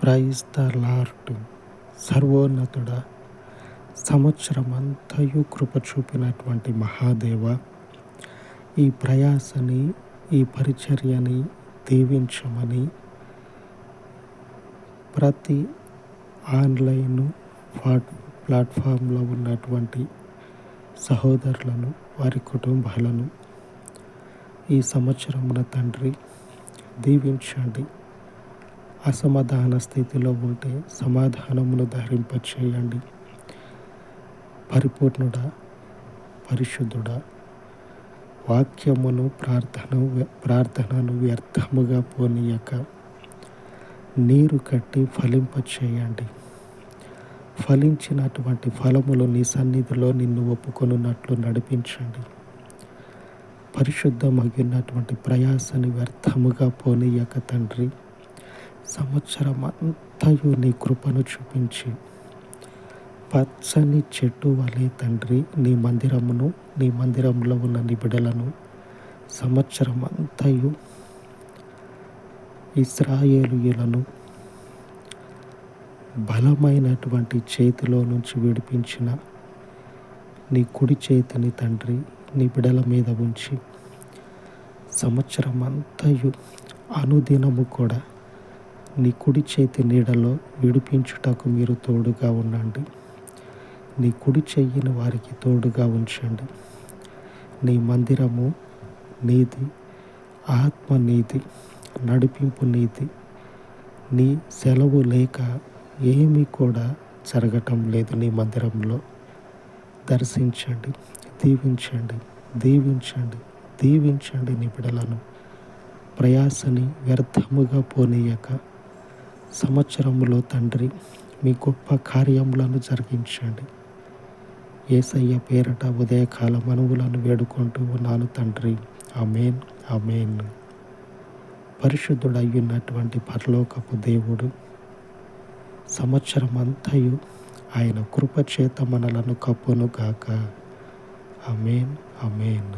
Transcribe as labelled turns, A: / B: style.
A: Praise the lord. సర్వోన్నతుడా, సంవత్సరమంతయు కృప చూపినటువంటి మహాదేవ, ఈ ప్రయాసని, ఈ పరిచర్యని దీవించమని ప్రతి ఆన్లైన్ ప్లాట్ఫామ్లో ఉన్నటువంటి సహోదరులను, వారి కుటుంబాలను ఈ సంవత్సరమున తండ్రి దీవించండి. అసమాధాన స్థితిలో ఉంటే సమాధానమును ధరింపచేయండి. పరిపూర్ణుడా, పరిశుద్ధుడా, వాక్యమును ప్రార్థనను వ్యర్థముగా పోనీయక నీరు కట్టి ఫలింపచేయండి. ఫలించినటువంటి ఫలములు నీ సన్నిధిలో నిన్ను ఒప్పుకొనున్నట్లు నడిపించండి. పరిశుద్ధమగినటువంటి ప్రయాసని వ్యర్థముగా పోనీయక తండ్రి, సంవత్సరం అంతయు నీ కృపను చూపించి పచ్చని చెట్టు వలె తండ్రి నీ మందిరంలో ఉన్న నీ బిడ్డలను సంవత్సరం అంతయు ఇశ్రాయేలీయులను బలమైనటువంటి చేతిలో నుంచి విడిపించిన నీ కుడి చేతిని తండ్రి నీ బిడ్డల మీద ఉంచి సంవత్సరం అంతయు అనుదినము కూడా నీ కుడి చేతి నీడలో విడిపించుటకు మీరు తోడుగా ఉండండి. నీ కుడి చెయ్యిని వారికి తోడుగా ఉంచండి. నీ మందిరము నీది, ఆత్మ నీది, నడిపింపు నీది. నీ సెలవు లేక ఏమీ కూడా జరగటం లేదు. నీ మందిరంలో దర్శించండి, దీవించండి, దీవించండి, దీవించండి. నీ బిడ్డలను ప్రయాసని వ్యర్థముగా పోనీయక సంవత్సరములో తండ్రి మీ గొప్ప కార్యములను జరిగించండి. యేసయ్య పేరట ఉదయకాల మనవులను వేడుకుంటూ ఉన్నాను తండ్రి. ఆమేన్, ఆమేన్. పరిశుద్ధుడయ్యున్నటువంటి పరలోకపు దేవుడు సంవత్సరం అంతయు ఆయన కృపచేత మనలను కప్పును గాక. ఆమేన్, ఆమేన్.